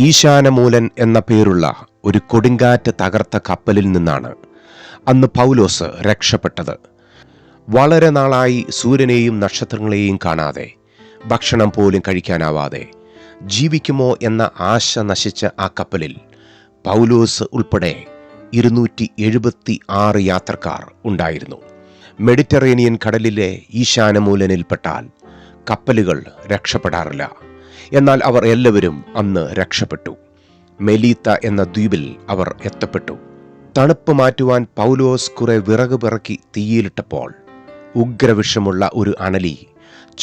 ഈശാനമൂലൻ എന്ന പേരുള്ള ഒരു കൊടുങ്കാറ്റ് തകർത്ത കപ്പലിൽ നിന്നാണ് അന്ന് പൗലോസ് രക്ഷപ്പെട്ടത്. വളരെ നാളായി സൂര്യനെയും നക്ഷത്രങ്ങളെയും കാണാതെ, ഭക്ഷണം പോലും കഴിക്കാനാവാതെ ജീവിക്കുമോ എന്ന ആശ നശിച്ച ആ കപ്പലിൽ പൗലോസ് ഉൾപ്പെടെ 276 യാത്രക്കാർ ഉണ്ടായിരുന്നു. മെഡിറ്ററേനിയൻ കടലിലെ ഈശാനമൂലനിൽപ്പെട്ടാൽ കപ്പലുകൾ രക്ഷപ്പെടാറില്ല. എന്നാൽ അവർ എല്ലാവരും അന്ന് രക്ഷപ്പെട്ടു. മെലീത്ത എന്ന ദ്വീപിൽ അവർ എത്തപ്പെട്ടു. തണുപ്പ് മാറ്റുവാൻ പൗലോസ് കുറെ വിറക് പിറക്കി തീയിലിട്ടപ്പോൾ ഉഗ്രവിഷമുള്ള ഒരു അണലി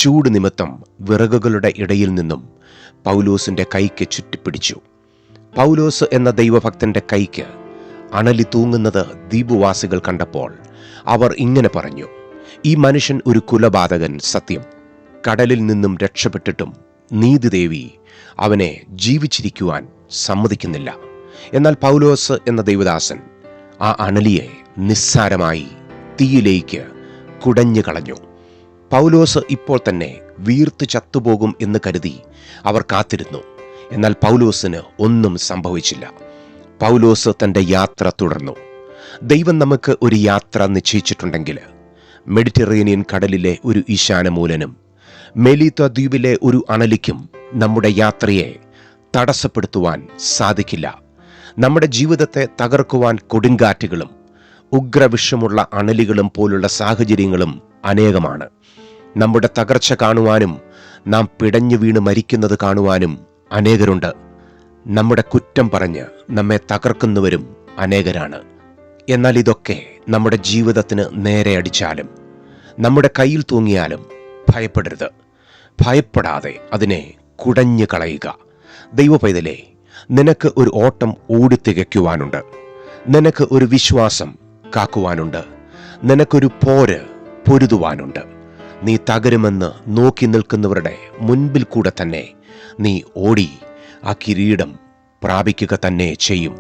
ചൂട് നിമിത്തം വിറകുകളുടെ ഇടയിൽ നിന്നും പൗലോസിന്റെ കൈക്ക് ചുറ്റിപ്പിടിച്ചു. പൗലോസ് എന്ന ദൈവഭക്തന്റെ കൈക്ക് അണലി തൂങ്ങുന്നത് ദ്വീപുവാസികൾ കണ്ടപ്പോൾ അവർ ഇങ്ങനെ പറഞ്ഞു: ഈ മനുഷ്യൻ ഒരു കുലപാതകൻ സത്യം. കടലിൽ നിന്നും രക്ഷപ്പെട്ടിട്ടും നീതിദേവി അവനെ ജീവിച്ചിരിക്കുവാൻ സമ്മതിക്കുന്നില്ല. എന്നാൽ പൗലോസ് എന്ന ദൈവദാസൻ ആ അണലിയെ നിസ്സാരമായി തീയിലേക്ക് കുടഞ്ഞു കളഞ്ഞു. പൗലോസ് ഇപ്പോൾ തന്നെ വീർത്ത് ചത്തുപോകും എന്ന് കരുതി അവർ കാത്തിരുന്നു. എന്നാൽ പൗലോസിന് ഒന്നും സംഭവിച്ചില്ല. പൗലോസ് തൻ്റെ യാത്ര തുടർന്നു. ദൈവം നമുക്ക് ഒരു യാത്ര നിശ്ചയിച്ചിട്ടുണ്ടെങ്കിൽ മെഡിറ്ററേനിയൻ കടലിലെ ഒരു ഈശാനമൂലനും മെലീത്ത ദ്വീപിലെ ഒരു അണലിക്കും നമ്മുടെ യാത്രയെ തടസ്സപ്പെടുത്തുവാൻ സാധിക്കില്ല. നമ്മുടെ ജീവിതത്തെ തകർക്കുവാൻ കൊടുങ്കാറ്റുകളും ഉഗ്രവിഷമുള്ള അണലികളും പോലുള്ള സാഹചര്യങ്ങളും അനേകമാണ്. നമ്മുടെ തകർച്ച കാണുവാനും നാം പിടഞ്ഞു വീണ് മരിക്കുന്നത് കാണുവാനും അനേകരുണ്ട്. നമ്മുടെ കുറ്റം പറഞ്ഞ് നമ്മെ തകർക്കുന്നവരും അനേകരാണ്. എന്നാൽ ഇതൊക്കെ നമ്മുടെ ജീവിതത്തിന് നേരെ അടിച്ചാലും നമ്മുടെ കയ്യിൽ തൂങ്ങിയാലും ഭയപ്പെടരുത്. ഭയപ്പെടാതെ അതിനെ കുടഞ്ഞു കളയുക. ദൈവപൈതലേ, നിനക്ക് ഒരു ഓട്ടം ഓടിത്തികയ്ക്കുവാനുണ്ട്. നിനക്ക് ഒരു വിശ്വാസം കാക്കുവാനുണ്ട്. നിനക്കൊരു പോര് പൊരുതുവാനുണ്ട്. നീ തകരുമെന്ന് നോക്കി നിൽക്കുന്നവരുടെ മുൻപിൽ കൂടെ തന്നെ നീ ഓടി ആ കിരീടം പ്രാപിക്കുക തന്നെ ചെയ്യും.